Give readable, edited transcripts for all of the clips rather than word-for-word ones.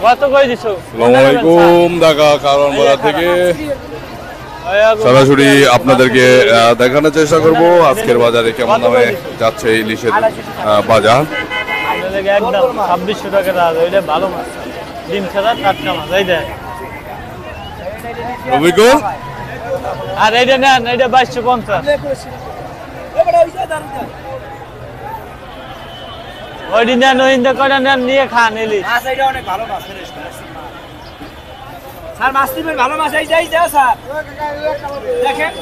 কত কই দিছো? আসসালামু আলাইকুম ঢাকা কারওয়ান বাজার থেকে সরাসরি আপনাদেরকে দেখানোর চেষ্টা করব আজকের বাজারে কেমন দামে যাচ্ছে ইলিশের বাজার। একদম 2600 টাকা দাম, ওইটা ভালো মাছ, ডিম ছাড়া টাটকা মাছ। এই দেখ রবিকুল, আর এইটা নেন, এইটা 2250। ওইটি নেন, ওইটা করে নেন, নিয়ে খান ইলিশ। এটা অনেক ভালো মাছ স্যার, মাছ দিবেন ভালো মাছ। এই যাই যাও স্যার, দেখেন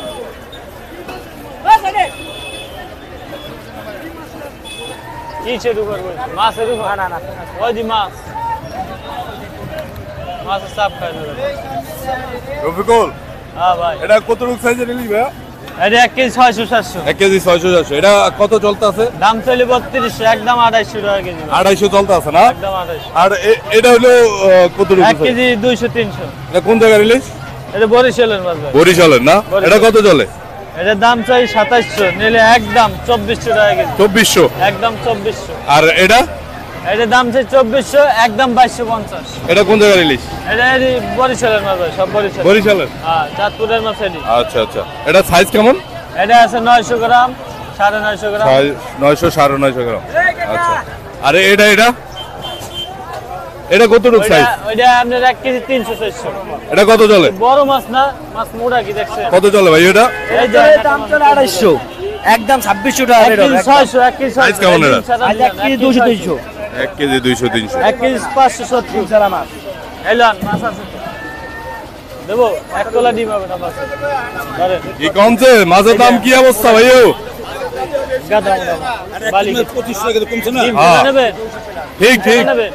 কি শুরু করবো? মাছের উপর না না, ওই দি মাছ, মাছের চাপ খাই না। রবিকুল, হ্যাঁ ভাই, এটা কত রূপ সাইজের ইলিশ ভাই? এটা 1 কেজি 600-700। 1 কেজি 600-700। এটা কত চলতে আছে? দাম চলে 3200, একদম 250 টাকা কেজি। 250 চলতে আছে না? একদম 250। আর এটা হলো কত রূপ? 1 কেজি 200-300। এটা কোন জায়গার ইলিশ? এটা বরিশালের মাছ ভাই। বরিশালের না? এটা কত চলে? এটার দাম চাই 2700, নিলে একদম 2400 টাকা কেজি। 2400 একদম 2400। আর এটা? এটার দাম চাই 2400, একদম 2250। এটা কোন জায়গার ইলিশ? এটা বরিশালের মাছ ভাই, সব বরিশাল। বরিশালের? হ্যাঁ, চাঁদপুরের মাছ এটি। আচ্ছা আচ্ছা। এটা সাইজ কেমন? এটা আছে 900 গ্রাম, 950 গ্রাম। 900 950 গ্রাম। আচ্ছা। আরে এটা এটা কত রূপ সাইজ? ওইটা আপনার 1 কেজি 300-400। এটা কত চলে? বড় মাছ না, মাছ মোটা কি দেখছেন? কত চলে ভাই এটা? এই যে দাম চলে 250, একদম 2600 টাকা। 1 কেজি 600, 1 কেজি 600। সাইজ কেমন এটা? 1 কেজি 200-300। 1 কেজি 200 300। 1 কেজি 570 সারা মাছ। এলান মাছ আছে তো। দেবো 1 কলা ডিম হবে না মাছ। ধরেন কি কমছে? মাছের দাম কি অবস্থা ভাইও? গাদা বালি 25 টাকা কমছে না? ডিম হ্যাঁ। নেবেন? ঠিক ঠিক। নেবেন?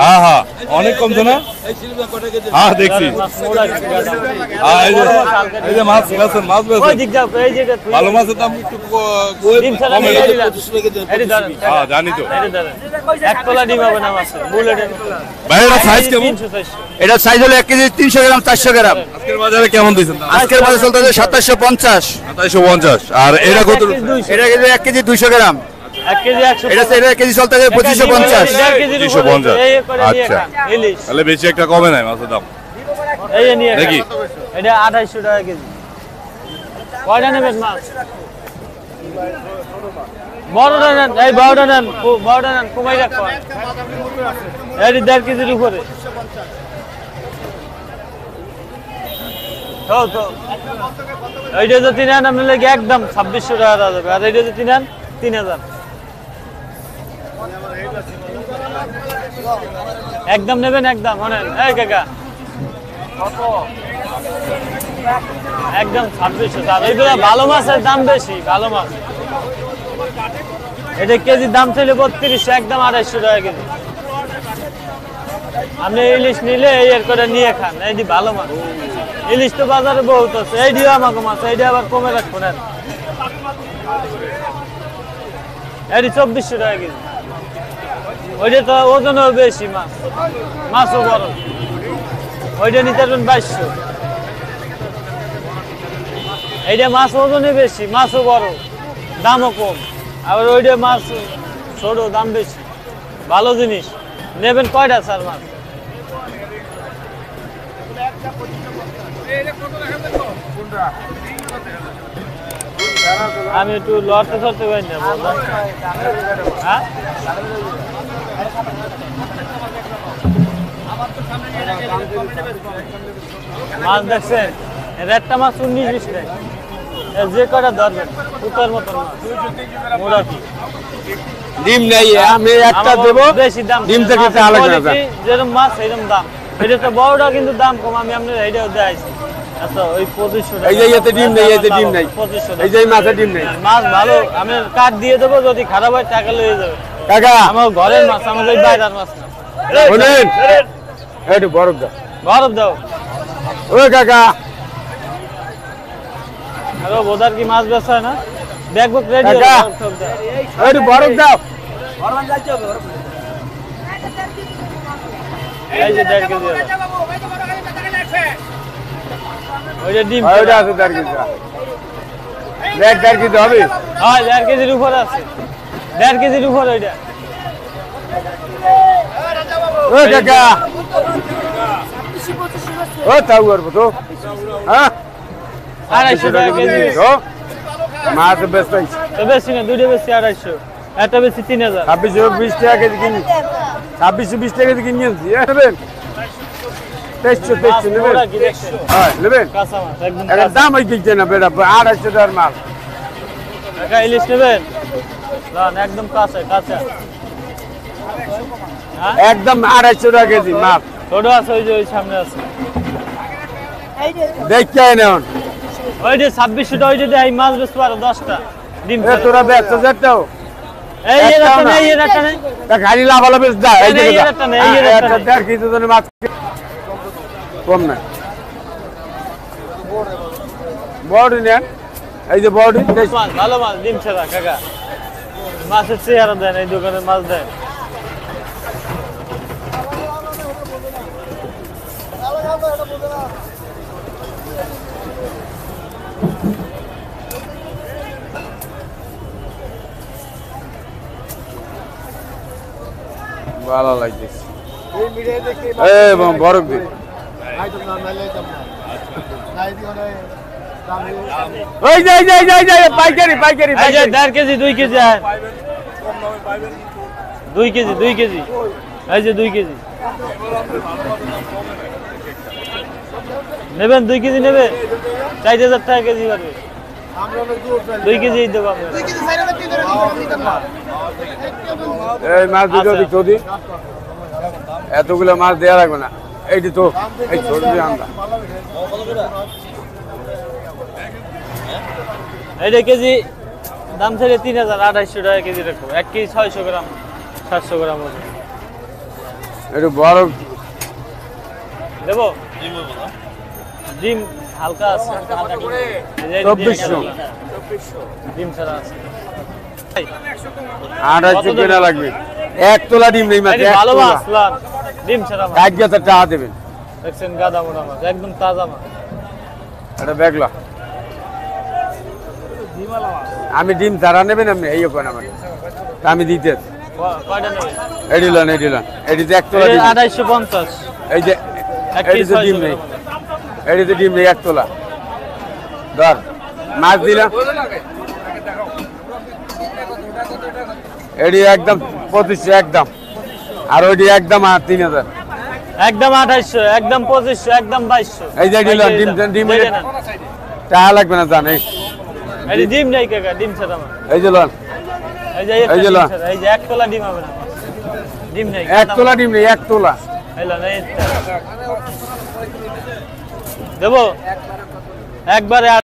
হ্যাঁ হ্যাঁ, অনেক কমছে না? হ্যাঁ দেখছি। মাছ মোটা কি গাদা। হ্যাঁ এই যে মাছ বেচেন, মাছ ওই বেচেন। দিক যাও, এই জায়গা ভালো মাছের দাম একটু ডিম ছাড়া কমে নিয়ে গেছে। দিলাম। এটি ধরেন। হ্যাঁ জানি তো। এটি ধরেন। 1 কলা ডিম হবে না মাছ। বুলেটের ভাই এটা সাইজ কেমন? 300-400। এটা সাইজ হলো 1 কেজি 300 গ্রাম 400 গ্রাম। আজকের বাজারে কেমন দিয়েছেন? আজকের বাজার চলতেছে 2750। 2750। আর এটা কত? 1 কেজি 200। এটা কিন্তু 1 কেজি 200 গ্রাম। 1 কেজি 100। এটা 1 কেজি চলতেছে 2550। 250 আচ্ছা। ইলিশ তাহলে বেশি একটা কমে নাই মাছের দাম এই যে নিয়ে নাকি? খান। এটা 2800 টাকা কেজি। কয়টা নেবেন মাছ? বড়টা নেন, এই বড়টা নেন, বড়টা নেন, কমাই রাখো। এটি 1.5 কেজির উপরে। তো এইটা যদি নেন আপনার লাগে একদম 2600 টাকা দেওয়া যাবে। আর এইটা যদি নেন 3000। একদম নেবেন একদম, শোনেন এই কাকা একদম 2600 টাকা। এইগুলো ভালো মাছের দাম বেশি, ভালো মাছ। এটা কেজির দাম ছিল 3200, একদম 250 টাকা কেজি। আপনি ইলিশ নিলে এর করে নিয়ে খান, এইটি ভালো মাছ। ইলিশ তো বাজারে বহুত আছে, এইটিও আমাকে মাছ, এইটি আবার কমে রাখবো না। এটি 2400 টাকা কেজি। ওইটা তো ওজনও বেশি, মাছ মাছও বড়। ওইটা নিতে পারবেন 2200। এইটা মাছ ওজনে বেশি, মাছও বড়, দামও কম। আবার ওইটা মাছ ছোট, দাম বেশি। ভালো জিনিস নেবেন। কয়টা স্যার মাছ? আমি একটু লড়তে ধরতে পারি না। হ্যাঁ, মাছ দেখছেন? রেটটা মাছ 19-20 টাকা। যে কটা ধরবেন পুতার মতন মাছ, মোড়া কি ডিম নাই, আমি একটা দেব। বেশি দাম। ডিম থেকে একটা আলাদা দাম। যেরকম মাছ সেরকম দাম। এটা তো বড়টা কিন্তু দাম কম। আমি আপনার এইটাও দেখাইছি। আচ্ছা, ওই 2500 টাকা। এই যে এতে ডিম নেই, এতে ডিম নাই। 2500 এই যে মাছের ডিম নেই। মাছ ভালো, আমি কাঠ দিয়ে দেবো। যদি খারাপ হয় টাকা লয়ে যাবে। কাকা আমার ঘরের মাছ, আমাদের বাইরের মাছ না। শুনেন, একটু বরফ দাও। বরফ দাও। ও কাকা, আরো বোধার কি মাছ বেচা হয় না? ব্যাগবুক রেডি। কাকা। একটু বরফ দাও। এই যে 1.5 কেজি হলো। ওইটা ডিম ওইটা আছে 1.5 কেজি। দেখ দেখ কিন্তু হবে হ্যাঁ 1.5 কেজির উপর আছে 1.5 কেজির উপর ওইটা ও কাকা ও তাও করবো তো হ্যাঁ 250 টাকা কেজি তো মাছ ব্যস্ত তো বেশি না দুটো বেশি 250 একটা বেশি 3000 2620 টাকা কেজি কিনি 2620 টাকা কেজি কিনি নেবেন 2300 নেবেন ওরা কি দেখছো হ্যাঁ নেবেন কাঁচা মাছ একদম এর কাঁচা। দাম ওই কিনছে না বেটা 250 টাকার মাল টাকা ইলিশ নেবেন না একদম কাঁচা কাঁচা হ্যাঁ একদম 250 টাকা কেজি মাল ছোট আছে ওই যে ওই সামনে আছে দেখতে আয় নেন ওই যে 2600 টাকা ওই যে এই মাছ বেচতে পারো 10টা ডিম এ তোরা ব্যস্ত যেটাও এই একটা এটা না। নেই এটা নেই তা গাড়ি লাভালো বেশ দা এই এই দিকে একটা নেই, এই একটা একটা নেই। দেড় কেজি ধরে মাছ কম না বড়ি নেন এই যে বড়ি মাছ ভালো মাছ ডিম ছাড়া কাকা মাছের চেহারা দেন এই দোকানে মাছ দেন ভালো লাগতেছে এই বরফ দি ওই যাই যাই যাই যাই পাইকারি পাইকারি এই যে পাইকারি 1.5 কেজি 2 কেজি আয় 2 কেজি 2 কেজি এই যে 2 কেজি নেবেন 2 কেজি নেবেন 4000 টাকা কেজি পারবে 2 কেজি দেবো আমরা এই মাছ দুটো আচ্ছা। দিক তো দি এতগুলো মাছ দেয়া লাগবে না এইটি তো এই ছোট দিয়ে আমরা এইটা কেজি দাম ছেড়ে 3200 টাকা কেজি রাখবো 1 কেজি 600 গ্রাম 700 গ্রাম ওজন একটু বড় দেবো ডিম হালকা আছে এই যে 2400 ডিম ছাড়া আছে 2800 কেনা লাগবে এক তোলা ডিম নেই মাছ এই যে এক ভালো তোলা মাছ লাল ডিম ছাড়া মাছ 1000 টাকা দেবেন দেখছেন গাদা মোটা মাছ একদম তাজা মাছ এটা দেখলা আমি ডিম তারা নেবেন আপনি এই কোন আমার তা আমি দিতে কয়টা নেবেন এডিলন এডিলন এডিতে এক তোলা ডিম 2850 এই যে এক কেজি এডিতে ডিম 600 নেই গ্রাম। এডিতে ডিম নেই এক তোলা ধর মাছ দিলাম এডি একদম 2500 একদম আর ওইটি একদম 3000 একদম 2800 একদম 2500 একদম 2200 এই যে ডিম ডিম এই যে নেন। টাকা লাগবে না জান এই এই যে ডিম নেই কাকা ডিম ছাড়া মাছ এই যে লন এই যে এই যে ডিম লন। ছাড়া, এই যে এক তোলা ডিম হবে না ডিম নেই এক তোলা ডিম নেই এক তোলা এই লন, এই দেবো একবারে